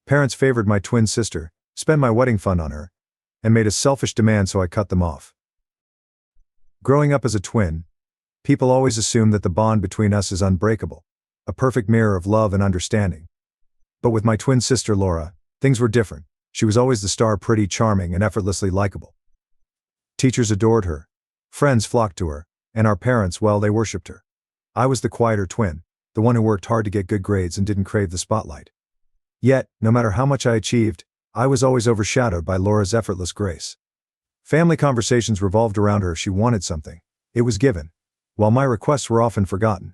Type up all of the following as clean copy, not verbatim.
Parents favored my twin sister, spent my wedding fund on her, and made a selfish demand so I cut them off. Growing up as a twin, people always assume that the bond between us is unbreakable, a perfect mirror of love and understanding. But with my twin sister Laura, things were different. She was always the star, pretty, charming, and effortlessly likable. Teachers adored her, friends flocked to her, and our parents, well, they worshipped her. I was the quieter twin, the one who worked hard to get good grades and didn't crave the spotlight. Yet, no matter how much I achieved, I was always overshadowed by Laura's effortless grace. Family conversations revolved around her. If she wanted something, it was given, while my requests were often forgotten.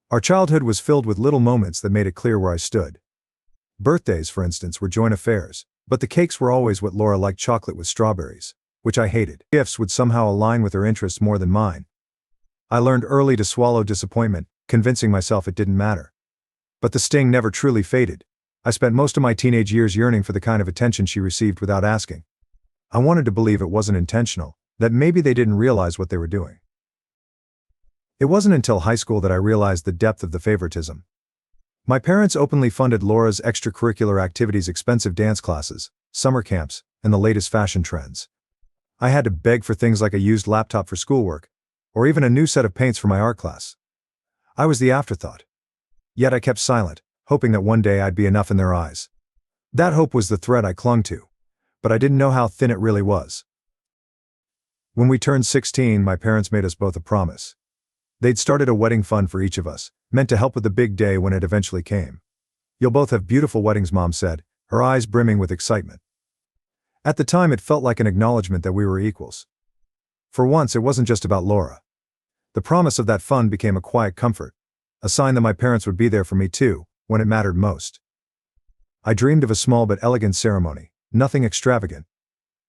Our childhood was filled with little moments that made it clear where I stood. Birthdays, for instance, were joint affairs, but the cakes were always what Laura liked, chocolate with strawberries, which I hated. Gifts would somehow align with her interests more than mine. I learned early to swallow disappointment, convincing myself it didn't matter. But the sting never truly faded. I spent most of my teenage years yearning for the kind of attention she received without asking. I wanted to believe it wasn't intentional, that maybe they didn't realize what they were doing. It wasn't until high school that I realized the depth of the favoritism. My parents openly funded Laura's extracurricular activities, expensive dance classes, summer camps, and the latest fashion trends. I had to beg for things like a used laptop for schoolwork, or even a new set of paints for my art class. I was the afterthought. Yet I kept silent, hoping that one day I'd be enough in their eyes. That hope was the thread I clung to, but I didn't know how thin it really was. When we turned 16, my parents made us both a promise. They'd started a wedding fund for each of us, meant to help with the big day when it eventually came. "You'll both have beautiful weddings," Mom said, her eyes brimming with excitement. At the time, it felt like an acknowledgement that we were equals. For once, it wasn't just about Laura. The promise of that fund became a quiet comfort, a sign that my parents would be there for me too, when it mattered most. I dreamed of a small but elegant ceremony, nothing extravagant,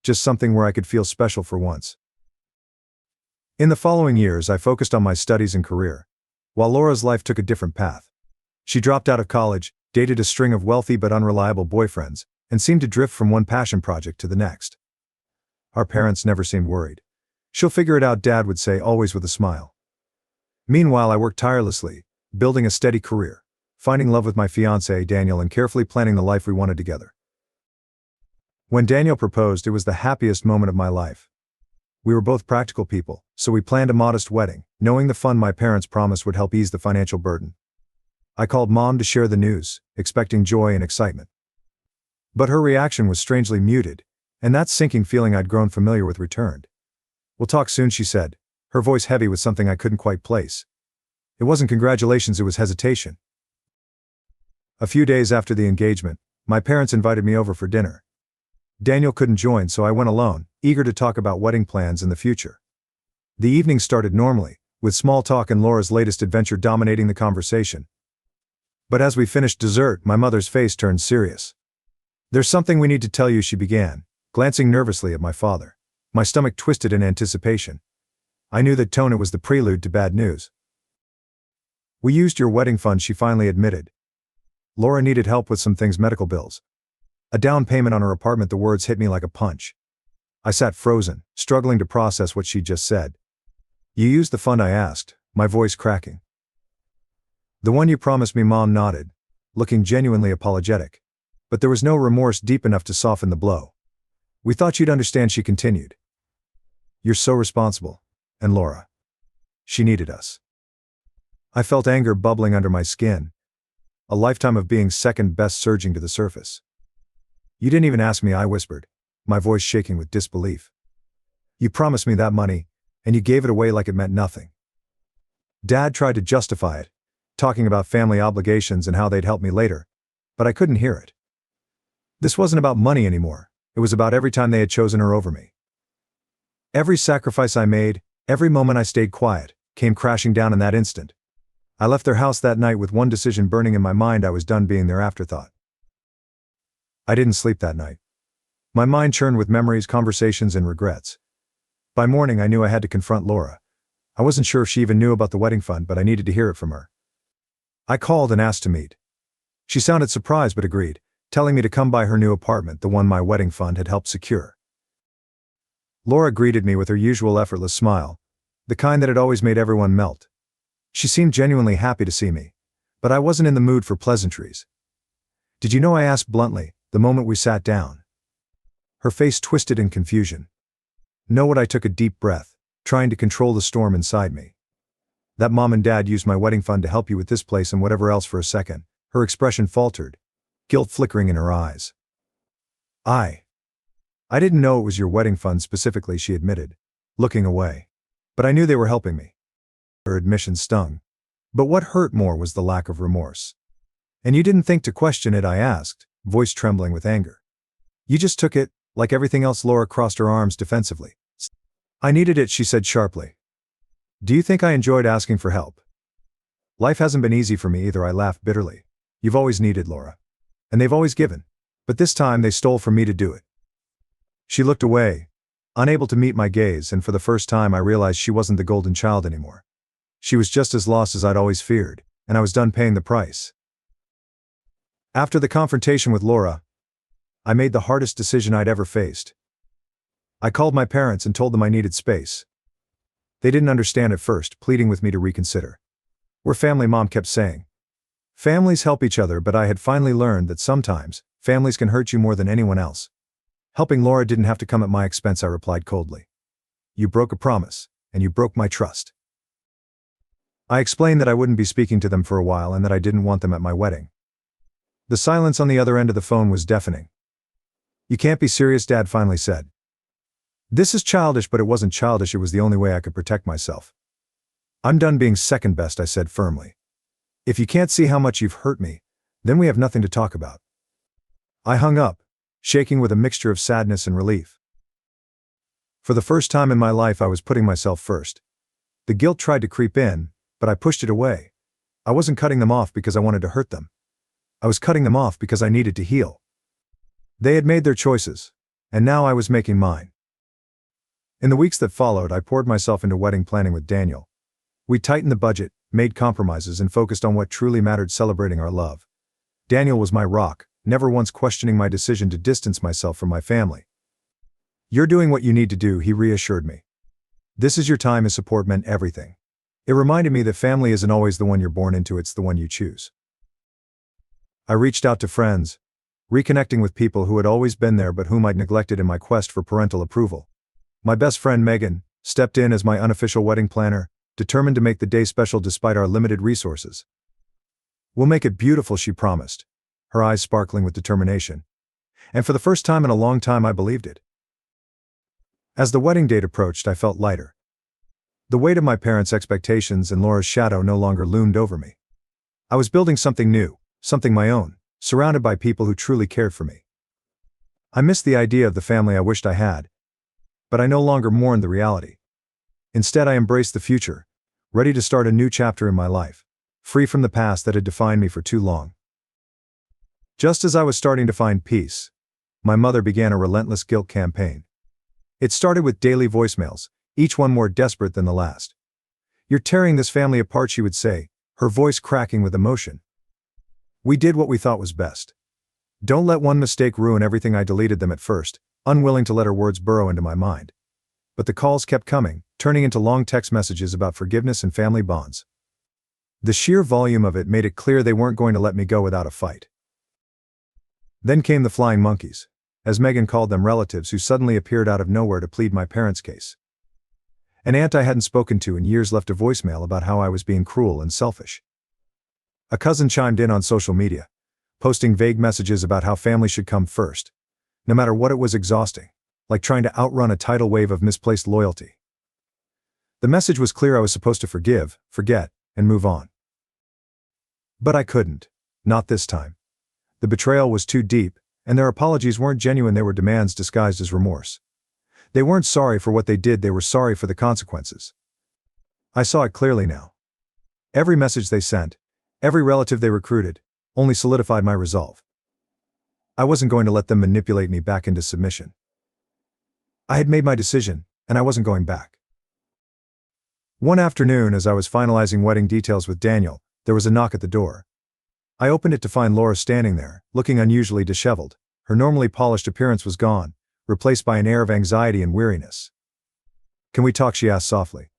just something where I could feel special for once. In the following years, I focused on my studies and career, while Laura's life took a different path. She dropped out of college, dated a string of wealthy but unreliable boyfriends, and seemed to drift from one passion project to the next. Our parents never seemed worried. "She'll figure it out," Dad would say, always with a smile. Meanwhile, I worked tirelessly, building a steady career, finding love with my fiancé, Daniel, and carefully planning the life we wanted together. When Daniel proposed, it was the happiest moment of my life. We were both practical people, so we planned a modest wedding, knowing the fund my parents promised would help ease the financial burden. I called Mom to share the news, expecting joy and excitement. But her reaction was strangely muted, and that sinking feeling I'd grown familiar with returned. "We'll talk soon," she said, her voice heavy with something I couldn't quite place. It wasn't congratulations, it was hesitation. A few days after the engagement, my parents invited me over for dinner. Daniel couldn't join, so I went alone, eager to talk about wedding plans and the future. The evening started normally, with small talk and Laura's latest adventure dominating the conversation. But as we finished dessert, my mother's face turned serious. "There's something we need to tell you," she began, glancing nervously at my father. My stomach twisted in anticipation. I knew that tone, it was the prelude to bad news. "We used your wedding fund," she finally admitted. "Laura needed help with some things, medical bills. A down payment on her apartment." The words hit me like a punch. I sat frozen, struggling to process what she'd just said. "You used the fund?" I asked, my voice cracking. "The one you promised me," Mom nodded, looking genuinely apologetic. But there was no remorse deep enough to soften the blow. "We thought you'd understand," she continued. "You're so responsible. And Laura. She needed us." I felt anger bubbling under my skin, a lifetime of being second best surging to the surface. "You didn't even ask me," I whispered, my voice shaking with disbelief. "You promised me that money, and you gave it away like it meant nothing." Dad tried to justify it, talking about family obligations and how they'd help me later, but I couldn't hear it. This wasn't about money anymore, it was about every time they had chosen her over me. Every sacrifice I made, every moment I stayed quiet, came crashing down in that instant. I left their house that night with one decision burning in my mind: I was done being their afterthought. I didn't sleep that night. My mind churned with memories, conversations, and regrets. By morning, I knew I had to confront Laura. I wasn't sure if she even knew about the wedding fund, but I needed to hear it from her. I called and asked to meet. She sounded surprised but agreed, telling me to come by her new apartment, the one my wedding fund had helped secure. Laura greeted me with her usual effortless smile, the kind that had always made everyone melt. She seemed genuinely happy to see me, but I wasn't in the mood for pleasantries. Did you know? I asked bluntly, the moment we sat down. Her face twisted in confusion. Know what? I took a deep breath, trying to control the storm inside me. That mom and dad used my wedding fund to help you with this place and whatever else. For a second, her expression faltered, guilt flickering in her eyes. I didn't know it was your wedding fund specifically, she admitted, looking away. But I knew they were helping me. Her admission stung. But what hurt more was the lack of remorse. And you didn't think to question it? I asked, voice trembling with anger. You just took it, like everything else. Laura crossed her arms defensively. I needed it, she said sharply. Do you think I enjoyed asking for help? Life hasn't been easy for me either, I laughed bitterly. You've always needed, Laura. And they've always given. But this time they stole from me to do it. She looked away, unable to meet my gaze, and for the first time I realized she wasn't the golden child anymore. She was just as lost as I'd always feared, and I was done paying the price. After the confrontation with Laura, I made the hardest decision I'd ever faced. I called my parents and told them I needed space. They didn't understand at first, pleading with me to reconsider. We're family, Mom kept saying. Families help each other, but I had finally learned that sometimes, families can hurt you more than anyone else. Helping Laura didn't have to come at my expense, I replied coldly. You broke a promise, and you broke my trust. I explained that I wouldn't be speaking to them for a while and that I didn't want them at my wedding. The silence on the other end of the phone was deafening. You can't be serious, Dad finally said. This is childish, but it wasn't childish, it was the only way I could protect myself. I'm done being second best, I said firmly. If you can't see how much you've hurt me, then we have nothing to talk about. I hung up, shaking with a mixture of sadness and relief. For the first time in my life I was putting myself first. The guilt tried to creep in, but I pushed it away. I wasn't cutting them off because I wanted to hurt them. I was cutting them off because I needed to heal. They had made their choices, and now I was making mine. In the weeks that followed, I poured myself into wedding planning with Daniel. We tightened the budget, made compromises, and focused on what truly mattered: celebrating our love. Daniel was my rock, never once questioning my decision to distance myself from my family. You're doing what you need to do, he reassured me. This is your time. His support meant everything. It reminded me that family isn't always the one you're born into, it's the one you choose. I reached out to friends, reconnecting with people who had always been there but whom I'd neglected in my quest for parental approval. My best friend Megan stepped in as my unofficial wedding planner, determined to make the day special despite our limited resources. We'll make it beautiful, she promised, her eyes sparkling with determination. And for the first time in a long time, I believed it. As the wedding date approached, I felt lighter. The weight of my parents' expectations and Laura's shadow no longer loomed over me. I was building something new, something my own, surrounded by people who truly cared for me. I missed the idea of the family I wished I had, but I no longer mourned the reality. Instead, I embraced the future, ready to start a new chapter in my life, free from the past that had defined me for too long. Just as I was starting to find peace, my mother began a relentless guilt campaign. It started with daily voicemails, each one more desperate than the last. You're tearing this family apart, she would say, her voice cracking with emotion. We did what we thought was best. Don't let one mistake ruin everything. I deleted them at first, unwilling to let her words burrow into my mind. But the calls kept coming, turning into long text messages about forgiveness and family bonds. The sheer volume of it made it clear they weren't going to let me go without a fight. Then came the flying monkeys, as Megan called them, relatives who suddenly appeared out of nowhere to plead my parents' case. An aunt I hadn't spoken to in years left a voicemail about how I was being cruel and selfish. A cousin chimed in on social media, posting vague messages about how family should come first, no matter what. It was exhausting, like trying to outrun a tidal wave of misplaced loyalty. The message was clear: I was supposed to forgive, forget, and move on. But I couldn't. Not this time. The betrayal was too deep, and their apologies weren't genuine. They were demands disguised as remorse. They weren't sorry for what they did, they were sorry for the consequences. I saw it clearly now. Every message they sent, every relative they recruited, only solidified my resolve. I wasn't going to let them manipulate me back into submission. I had made my decision, and I wasn't going back. One afternoon, as I was finalizing wedding details with Daniel, there was a knock at the door. I opened it to find Laura standing there, looking unusually disheveled. Her normally polished appearance was gone, replaced by an air of anxiety and weariness. "Can we talk?" she asked softly.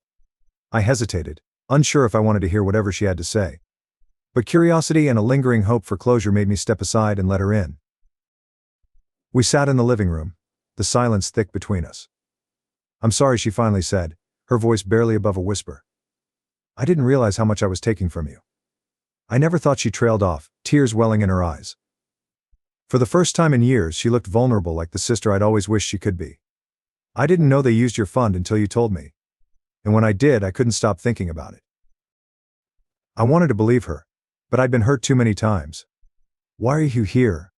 I hesitated, unsure if I wanted to hear whatever she had to say. But curiosity and a lingering hope for closure made me step aside and let her in. We sat in the living room, the silence thick between us. "I'm sorry," she finally said, her voice barely above a whisper. "I didn't realize how much I was taking from you." I never thought. She trailed off, tears welling in her eyes. For the first time in years, she looked vulnerable, like the sister I'd always wished she could be. "I didn't know they used your fund until you told me. And when I did, I couldn't stop thinking about it." I wanted to believe her, but I'd been hurt too many times. "Why are you here,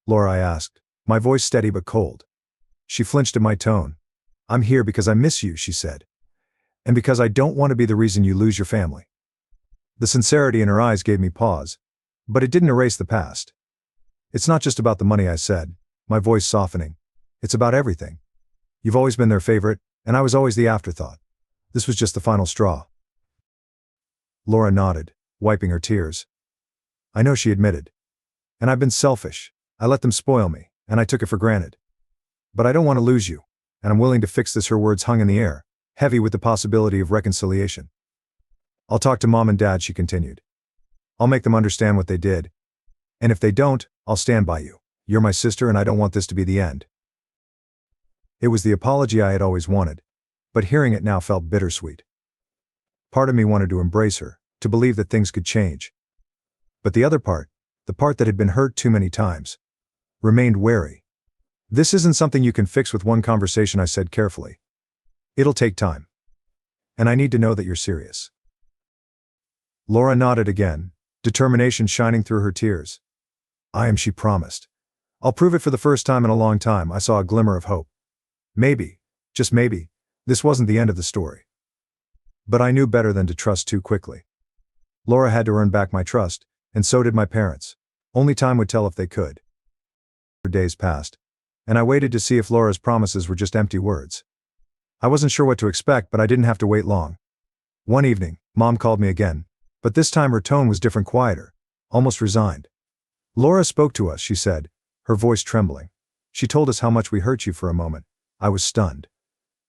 Laura?" I asked, my voice steady but cold. She flinched at my tone. "I'm here because I miss you," she said. "And because I don't want to be the reason you lose your family." The sincerity in her eyes gave me pause, but it didn't erase the past. "It's not just about the money," I said, my voice softening. "It's about everything. You've always been their favorite, and I was always the afterthought. This was just the final straw." Laura nodded, wiping her tears. "I know," she admitted. "And I've been selfish. I let them spoil me, and I took it for granted. But I don't want to lose you, and I'm willing to fix this." Her words hung in the air, heavy with the possibility of reconciliation. "I'll talk to Mom and Dad," she continued. "I'll make them understand what they did. And if they don't, I'll stand by you. You're my sister, and I don't want this to be the end." It was the apology I had always wanted, but hearing it now felt bittersweet. Part of me wanted to embrace her, to believe that things could change. But the other part, the part that had been hurt too many times, remained wary. "This isn't something you can fix with one conversation," I said carefully. "It'll take time. And I need to know that you're serious." Laura nodded again, determination shining through her tears. "I am," she promised. "I'll prove it." For the first time in a long time, I saw a glimmer of hope. Maybe, just maybe, this wasn't the end of the story. But I knew better than to trust too quickly. Laura had to earn back my trust, and so did my parents. Only time would tell if they could. Days passed, and I waited to see if Laura's promises were just empty words. I wasn't sure what to expect, but I didn't have to wait long. One evening, Mom called me again, but this time her tone was different, quieter, almost resigned. "Laura spoke to us," she said, her voice trembling. "She told us how much we hurt you." For a moment, I was stunned.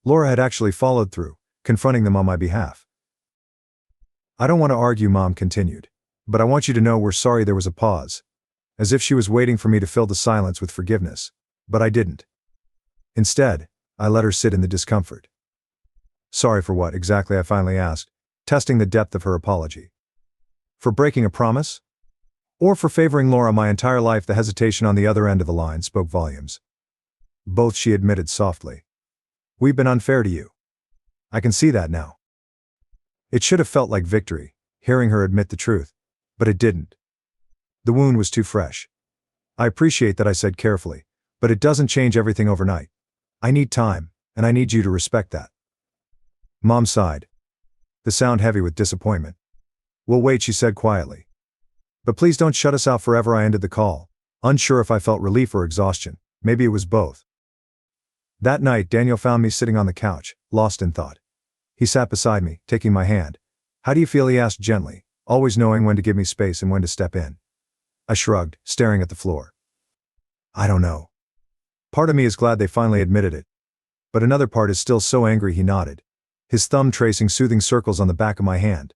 Laura had actually followed through, confronting them on my behalf. "I don't want to argue," Mom continued, "but I want you to know we're sorry." There was a pause, as if she was waiting for me to fill the silence with forgiveness, but I didn't. Instead, I let her sit in the discomfort. "Sorry for what exactly?" I finally asked, testing the depth of her apology. "For breaking a promise? Or for favoring Laura my entire life?" The hesitation on the other end of the line spoke volumes. "Both," she admitted softly. "We've been unfair to you. I can see that now." It should have felt like victory, hearing her admit the truth, but it didn't. The wound was too fresh. "I appreciate that," I said carefully, "but it doesn't change everything overnight. I need time, and I need you to respect that." Mom sighed, the sound heavy with disappointment. "We'll wait," she said quietly. "But please don't shut us out forever." I ended the call, unsure if I felt relief or exhaustion. Maybe it was both. That night, Daniel found me sitting on the couch, lost in thought. He sat beside me, taking my hand. "How do you feel?" he asked gently, always knowing when to give me space and when to step in. I shrugged, staring at the floor. "I don't know. Part of me is glad they finally admitted it. But another part is still so angry." He nodded, his thumb tracing soothing circles on the back of my hand.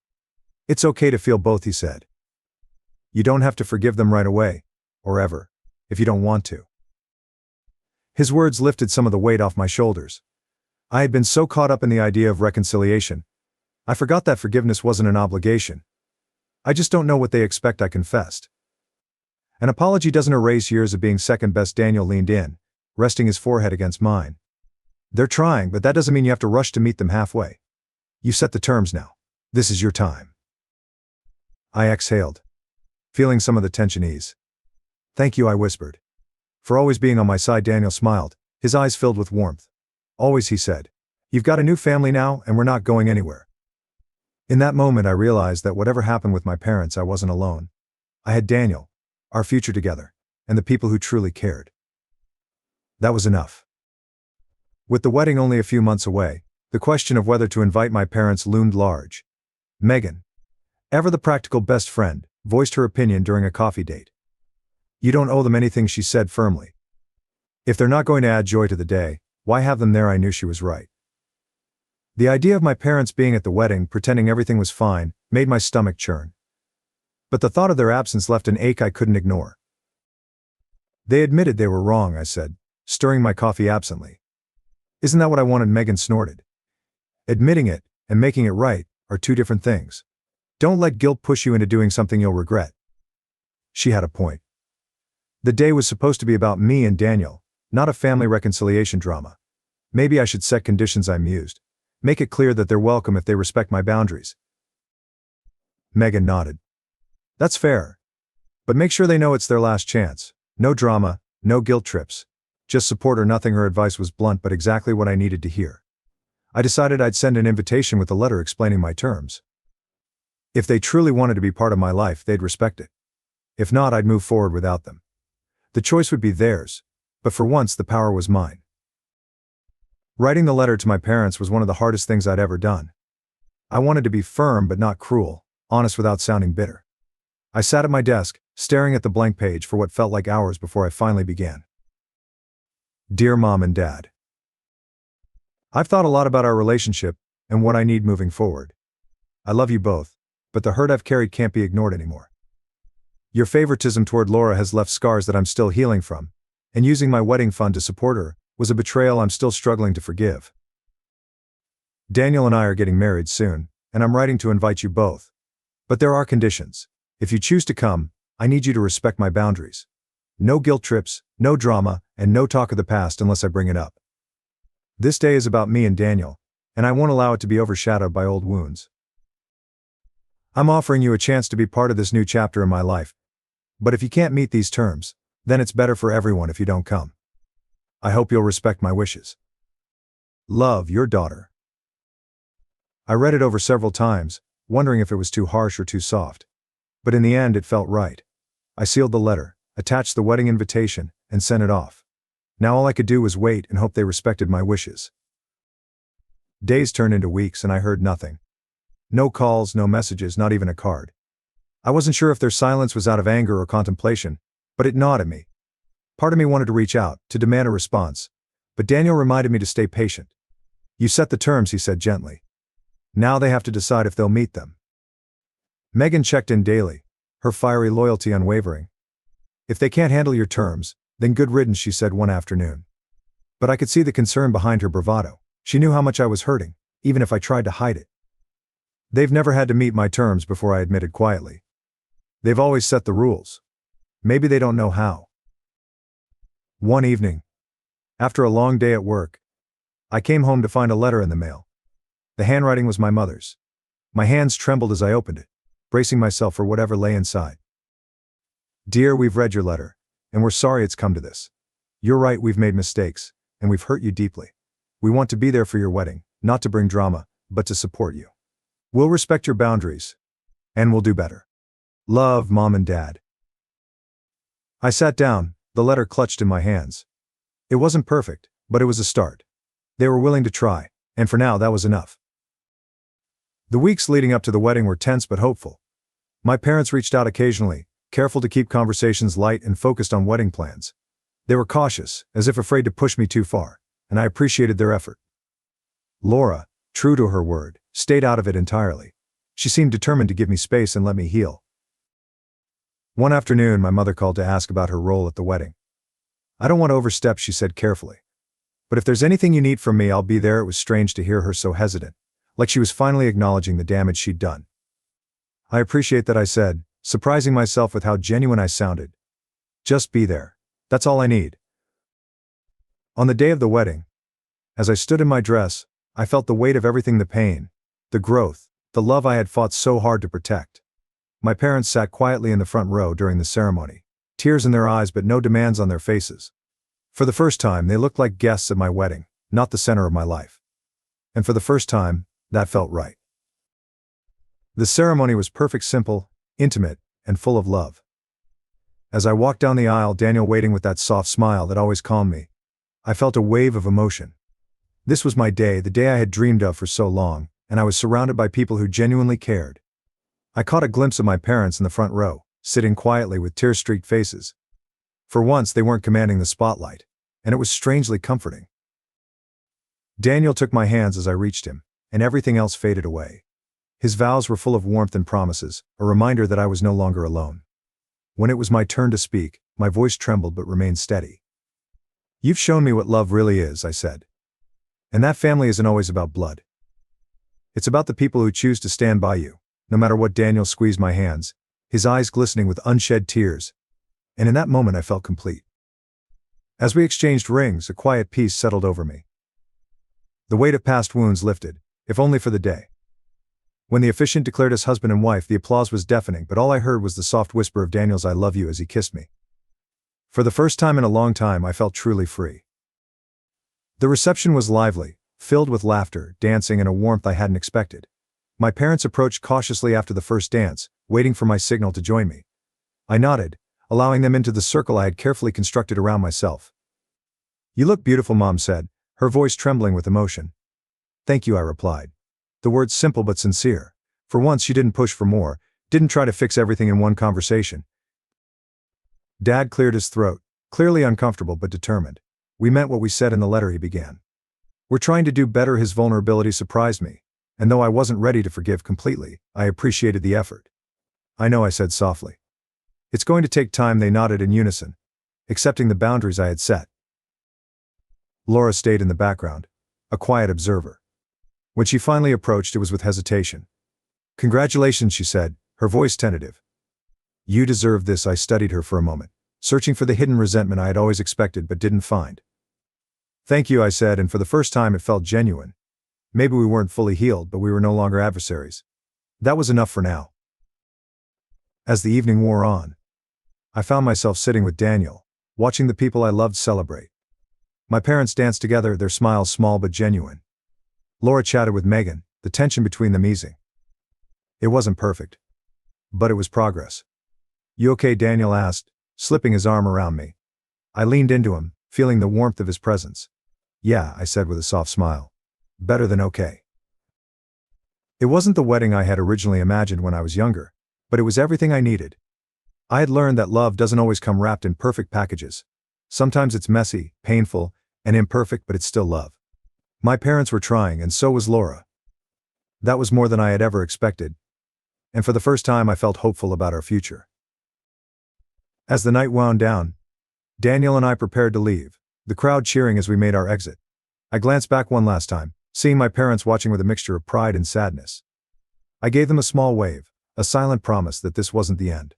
"It's okay to feel both," he said. "You don't have to forgive them right away, or ever, if you don't want to." His words lifted some of the weight off my shoulders. I had been so caught up in the idea of reconciliation, I forgot that forgiveness wasn't an obligation. "I just don't know what they expect," I confessed. "An apology doesn't erase years of being second best." Daniel leaned in, resting his forehead against mine. "They're trying, but that doesn't mean you have to rush to meet them halfway. You set the terms now. This is your time." I exhaled, feeling some of the tension ease. "Thank you," I whispered. "For always being on my side." Daniel smiled, his eyes filled with warmth. "Always," he said. "You've got a new family now, and we're not going anywhere." In that moment I realized that whatever happened with my parents, I wasn't alone. I had Daniel, our future together, and the people who truly cared. That was enough. With the wedding only a few months away, the question of whether to invite my parents loomed large. Megan, ever the practical best friend, voiced her opinion during a coffee date. "You don't owe them anything," she said firmly. "If they're not going to add joy to the day, why have them there?" I knew she was right. The idea of my parents being at the wedding, pretending everything was fine, made my stomach churn. But the thought of their absence left an ache I couldn't ignore. They admitted they were wrong, I said, stirring my coffee absently. Isn't that what I wanted? Megan snorted. Admitting it and making it right are two different things. Don't let guilt push you into doing something you'll regret. She had a point. The day was supposed to be about me and Daniel, not a family reconciliation drama. Maybe I should set conditions, I mused. Make it clear that they're welcome if they respect my boundaries. Megan nodded. That's fair. But make sure they know it's their last chance. No drama, no guilt trips. Just support or nothing. Her advice was blunt but exactly what I needed to hear. I decided I'd send an invitation with a letter explaining my terms. If they truly wanted to be part of my life, they'd respect it. If not, I'd move forward without them. The choice would be theirs, but for once the power was mine. Writing the letter to my parents was one of the hardest things I'd ever done. I wanted to be firm but not cruel, honest without sounding bitter. I sat at my desk, staring at the blank page for what felt like hours before I finally began. Dear Mom and Dad, I've thought a lot about our relationship and what I need moving forward. I love you both, but the hurt I've carried can't be ignored anymore. Your favoritism toward Laura has left scars that I'm still healing from, and using my wedding fund to support her was a betrayal I'm still struggling to forgive. Daniel and I are getting married soon, and I'm writing to invite you both. But there are conditions. If you choose to come, I need you to respect my boundaries. No guilt trips, no drama, and no talk of the past unless I bring it up. This day is about me and Daniel, and I won't allow it to be overshadowed by old wounds. I'm offering you a chance to be part of this new chapter in my life, but if you can't meet these terms, then it's better for everyone if you don't come. I hope you'll respect my wishes. Love, your daughter. I read it over several times, wondering if it was too harsh or too soft. But in the end it felt right. I sealed the letter, attached the wedding invitation, and sent it off. Now all I could do was wait and hope they respected my wishes. Days turned into weeks and I heard nothing. No calls, no messages, not even a card. I wasn't sure if their silence was out of anger or contemplation, but it gnawed at me. Part of me wanted to reach out, to demand a response, but Daniel reminded me to stay patient. You set the terms, he said gently. Now they have to decide if they'll meet them. Megan checked in daily, her fiery loyalty unwavering. If they can't handle your terms, then good riddance, she said one afternoon. But I could see the concern behind her bravado. She knew how much I was hurting, even if I tried to hide it. They've never had to meet my terms before, I admitted quietly. They've always set the rules. Maybe they don't know how. One evening, after a long day at work, I came home to find a letter in the mail. The handwriting was my mother's. My hands trembled as I opened it, bracing myself for whatever lay inside. Dear, we've read your letter, and we're sorry it's come to this. You're right, we've made mistakes, and we've hurt you deeply. We want to be there for your wedding, not to bring drama, but to support you. We'll respect your boundaries, and we'll do better. Love, Mom and Dad. I sat down, the letter clutched in my hands. It wasn't perfect, but it was a start. They were willing to try, and for now that was enough. The weeks leading up to the wedding were tense but hopeful. My parents reached out occasionally, careful to keep conversations light and focused on wedding plans. They were cautious, as if afraid to push me too far, and I appreciated their effort. Laura, true to her word, stayed out of it entirely. She seemed determined to give me space and let me heal. One afternoon, my mother called to ask about her role at the wedding. I don't want to overstep, she said carefully. But if there's anything you need from me, I'll be there. It was strange to hear her so hesitant, like she was finally acknowledging the damage she'd done. I appreciate that, I said, surprising myself with how genuine I sounded. Just be there. That's all I need. On the day of the wedding, as I stood in my dress, I felt the weight of everything, the pain, the growth, the love I had fought so hard to protect. My parents sat quietly in the front row during the ceremony, tears in their eyes but no demands on their faces. For the first time, they looked like guests at my wedding, not the center of my life. And for the first time, that felt right. The ceremony was perfect, simple, intimate, and full of love. As I walked down the aisle, Daniel waiting with that soft smile that always calmed me, I felt a wave of emotion. This was my day, the day I had dreamed of for so long, and I was surrounded by people who genuinely cared. I caught a glimpse of my parents in the front row, sitting quietly with tear-streaked faces. For once, they weren't commanding the spotlight, and it was strangely comforting. Daniel took my hands as I reached him, and everything else faded away. His vows were full of warmth and promises, a reminder that I was no longer alone. When it was my turn to speak, my voice trembled but remained steady. "You've shown me what love really is," I said. "And that family isn't always about blood. It's about the people who choose to stand by you, no matter what." Daniel squeezed my hands, his eyes glistening with unshed tears, and in that moment I felt complete. As we exchanged rings, a quiet peace settled over me. The weight of past wounds lifted, if only for the day. When the officiant declared us husband and wife, the applause was deafening, but all I heard was the soft whisper of Daniel's "I love you" as he kissed me. For the first time in a long time, I felt truly free. The reception was lively, filled with laughter, dancing, and a warmth I hadn't expected. My parents approached cautiously after the first dance, waiting for my signal to join me. I nodded, allowing them into the circle I had carefully constructed around myself. "You look beautiful," Mom said, her voice trembling with emotion. "Thank you," I replied. The words simple but sincere. For once she didn't push for more, didn't try to fix everything in one conversation. Dad cleared his throat, clearly uncomfortable but determined. "We meant what we said in the letter," he began. "We're trying to do better." His vulnerability surprised me, and though I wasn't ready to forgive completely, I appreciated the effort. "I know," I said softly. "It's going to take time." They nodded in unison, accepting the boundaries I had set. Laura stayed in the background, a quiet observer. When she finally approached, it was with hesitation. "Congratulations," she said, her voice tentative. "You deserve this." I studied her for a moment, searching for the hidden resentment I had always expected but didn't find. "Thank you," I said, and for the first time it felt genuine. Maybe we weren't fully healed, but we were no longer adversaries. That was enough for now. As the evening wore on, I found myself sitting with Daniel, watching the people I loved celebrate. My parents danced together, their smiles small but genuine. Laura chatted with Megan, the tension between them easing. It wasn't perfect, but it was progress. "You okay?" Daniel asked, slipping his arm around me. I leaned into him, feeling the warmth of his presence. "Yeah," I said with a soft smile. "Better than okay." It wasn't the wedding I had originally imagined when I was younger, but it was everything I needed. I had learned that love doesn't always come wrapped in perfect packages. Sometimes it's messy, painful, and imperfect, but it's still love. My parents were trying, and so was Laura. That was more than I had ever expected, and for the first time I felt hopeful about our future. As the night wound down, Daniel and I prepared to leave, the crowd cheering as we made our exit. I glanced back one last time, seeing my parents watching with a mixture of pride and sadness. I gave them a small wave, a silent promise that this wasn't the end.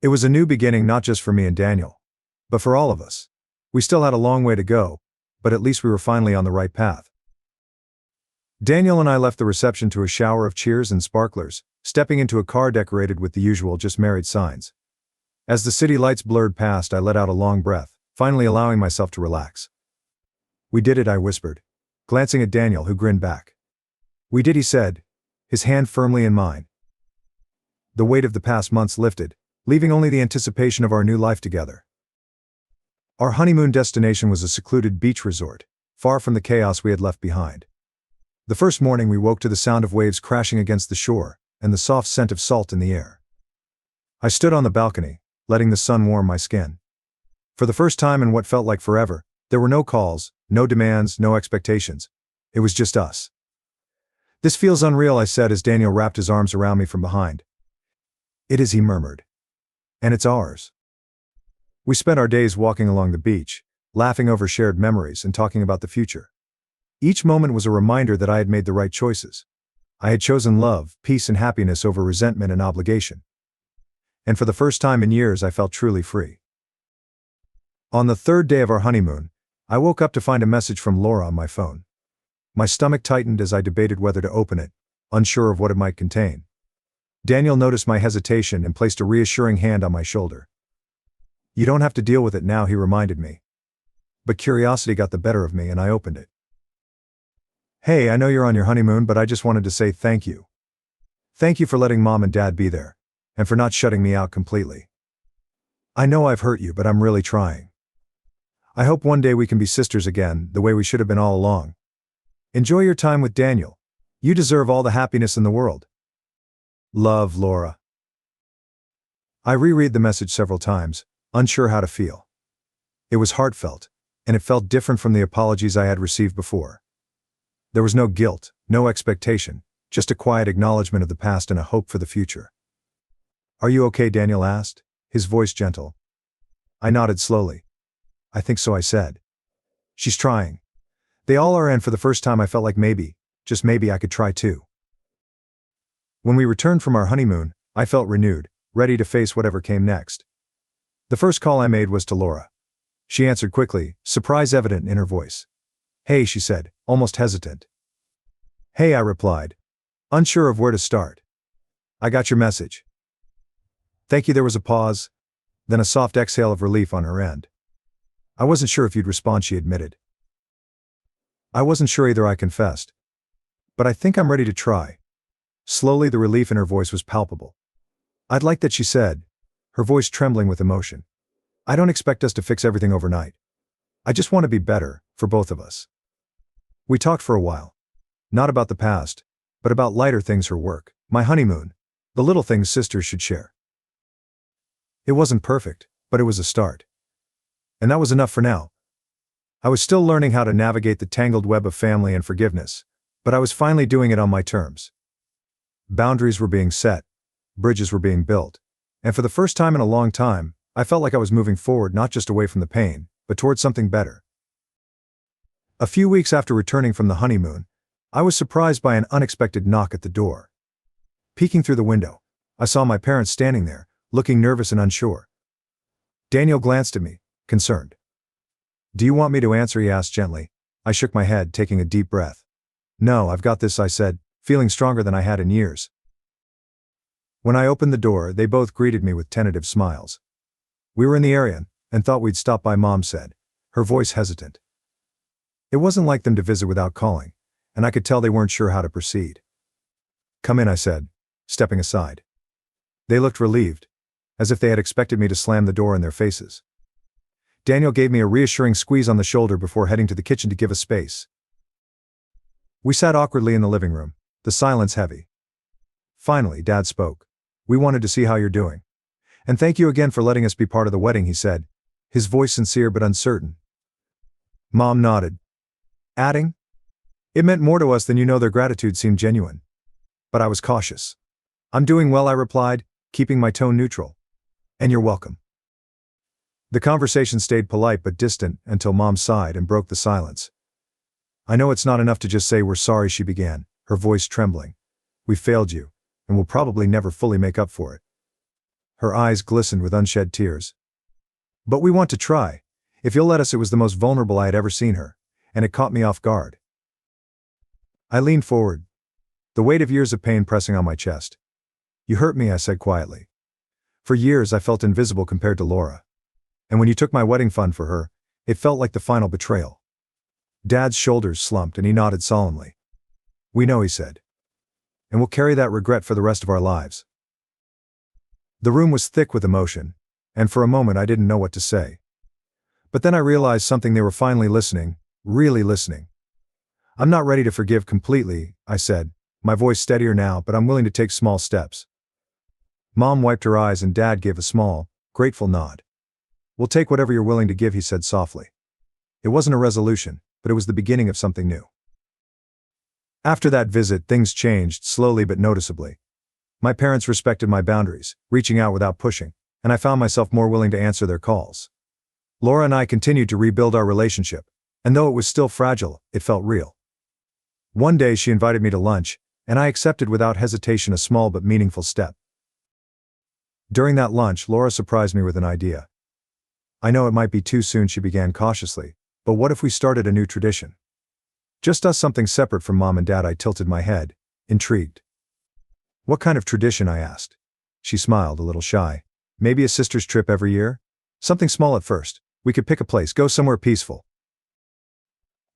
It was a new beginning, not just for me and Daniel, but for all of us. We still had a long way to go, but at least we were finally on the right path. Daniel and I left the reception to a shower of cheers and sparklers, stepping into a car decorated with the usual "just married" signs. As the city lights blurred past, I let out a long breath, finally allowing myself to relax. "We did it," I whispered, glancing at Daniel, who grinned back. "We did," he said, his hand firmly in mine. The weight of the past months lifted, leaving only the anticipation of our new life together. Our honeymoon destination was a secluded beach resort, far from the chaos we had left behind. The first morning we woke to the sound of waves crashing against the shore, and the soft scent of salt in the air. I stood on the balcony, letting the sun warm my skin. For the first time in what felt like forever, there were no calls, no demands, no expectations. It was just us. "This feels unreal," I said as Daniel wrapped his arms around me from behind. "It is," he murmured. "And it's ours." We spent our days walking along the beach, laughing over shared memories and talking about the future. Each moment was a reminder that I had made the right choices. I had chosen love, peace, and happiness over resentment and obligation. And for the first time in years, I felt truly free. On the third day of our honeymoon, I woke up to find a message from Laura on my phone. My stomach tightened as I debated whether to open it, unsure of what it might contain. Daniel noticed my hesitation and placed a reassuring hand on my shoulder. "You don't have to deal with it now," he reminded me. But curiosity got the better of me and I opened it. "Hey, I know you're on your honeymoon, but I just wanted to say thank you. Thank you for letting Mom and Dad be there, and for not shutting me out completely. I know I've hurt you, but I'm really trying. I hope one day we can be sisters again, the way we should have been all along. Enjoy your time with Daniel. You deserve all the happiness in the world. Love, Laura." I reread the message several times, unsure how to feel. It was heartfelt, and it felt different from the apologies I had received before. There was no guilt, no expectation, just a quiet acknowledgement of the past and a hope for the future. "Are you okay?" Daniel asked, his voice gentle. I nodded slowly. "I think so," I said. "She's trying. They all are, and for the first time I felt like maybe, just maybe, I could try too." When we returned from our honeymoon, I felt renewed, ready to face whatever came next. The first call I made was to Laura. She answered quickly, surprise evident in her voice. "Hey," she said, almost hesitant. "Hey," I replied, unsure of where to start. "I got your message." "Thank you." There was a pause, then a soft exhale of relief on her end. "I wasn't sure if you'd respond," she admitted. "I wasn't sure either," I confessed. "But I think I'm ready to try." Slowly, the relief in her voice was palpable. "I'd like that," she said, her voice trembling with emotion. "I don't expect us to fix everything overnight. I just want to be better, for both of us." We talked for a while. Not about the past, but about lighter things: her work, my honeymoon, the little things sisters should share. It wasn't perfect, but it was a start. And that was enough for now. I was still learning how to navigate the tangled web of family and forgiveness, but I was finally doing it on my terms. Boundaries were being set, bridges were being built, and for the first time in a long time, I felt like I was moving forward, not just away from the pain, but towards something better. A few weeks after returning from the honeymoon, I was surprised by an unexpected knock at the door. Peeking through the window, I saw my parents standing there, looking nervous and unsure. Daniel glanced at me, concerned. "Do you want me to answer?" he asked gently. I shook my head, taking a deep breath. "No, I've got this," I said, feeling stronger than I had in years. When I opened the door, they both greeted me with tentative smiles. "We were in the area and thought we'd stop by," Mom said, her voice hesitant. It wasn't like them to visit without calling, and I could tell they weren't sure how to proceed. "Come in," I said, stepping aside. They looked relieved, as if they had expected me to slam the door in their faces. Daniel gave me a reassuring squeeze on the shoulder before heading to the kitchen to give us space. We sat awkwardly in the living room, the silence heavy. Finally, Dad spoke. "We wanted to see how you're doing. And thank you again for letting us be part of the wedding," he said, his voice sincere but uncertain. Mom nodded, adding, "It meant more to us than you know." Their gratitude seemed genuine. But I was cautious. "I'm doing well," I replied, keeping my tone neutral. "And you're welcome." The conversation stayed polite but distant until Mom sighed and broke the silence. "I know it's not enough to just say we're sorry," she began, her voice trembling. "We failed you, and we'll probably never fully make up for it." Her eyes glistened with unshed tears. "But we want to try. If you'll let us." It was the most vulnerable I had ever seen her, and it caught me off guard. I leaned forward, the weight of years of pain pressing on my chest. "You hurt me," I said quietly. "For years I felt invisible compared to Laura. And when you took my wedding fund for her, it felt like the final betrayal." Dad's shoulders slumped and he nodded solemnly. "We know," he said. "And we'll carry that regret for the rest of our lives." The room was thick with emotion, and for a moment I didn't know what to say. But then I realized something: they were finally listening, really listening. "I'm not ready to forgive completely," I said, my voice steadier now, "but I'm willing to take small steps." Mom wiped her eyes and Dad gave a small, grateful nod. "We'll take whatever you're willing to give," he said softly. It wasn't a resolution, but it was the beginning of something new. After that visit, things changed, slowly but noticeably. My parents respected my boundaries, reaching out without pushing, and I found myself more willing to answer their calls. Laura and I continued to rebuild our relationship, and though it was still fragile, it felt real. One day she invited me to lunch, and I accepted without hesitation, a small but meaningful step. During that lunch, Laura surprised me with an idea. "I know it might be too soon," she began cautiously, "but what if we started a new tradition? Just us, something separate from Mom and Dad." I tilted my head, intrigued. "What kind of tradition?" I asked. She smiled, a little shy. "Maybe a sister's trip every year? Something small at first. We could pick a place, go somewhere peaceful."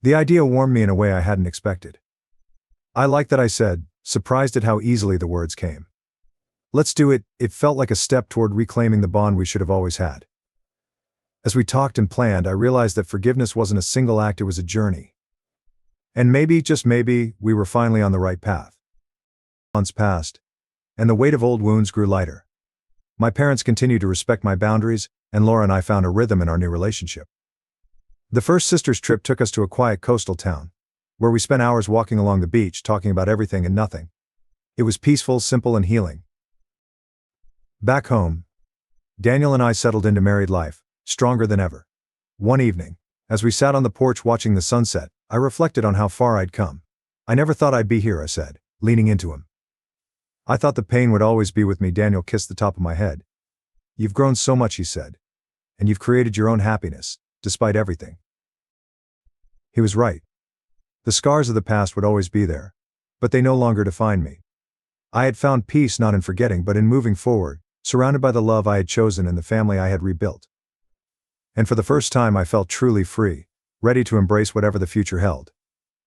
The idea warmed me in a way I hadn't expected. "I like that," I said, surprised at how easily the words came. "Let's do it." It felt like a step toward reclaiming the bond we should have always had. As we talked and planned, I realized that forgiveness wasn't a single act, it was a journey. And maybe, just maybe, we were finally on the right path. Months passed, and the weight of old wounds grew lighter. My parents continued to respect my boundaries, and Laura and I found a rhythm in our new relationship. The first sisters' trip took us to a quiet coastal town, where we spent hours walking along the beach, talking about everything and nothing, It was peaceful, simple, and healing. Back home, Daniel and I settled into married life, stronger than ever. One evening, as we sat on the porch watching the sunset, I reflected on how far I'd come. "I never thought I'd be here," I said, leaning into him. "I thought the pain would always be with me." Daniel kissed the top of my head. "You've grown so much," he said. "And you've created your own happiness, despite everything." He was right. The scars of the past would always be there, but they no longer defined me. I had found peace not in forgetting but in moving forward, surrounded by the love I had chosen and the family I had rebuilt. And for the first time I felt truly free, ready to embrace whatever the future held.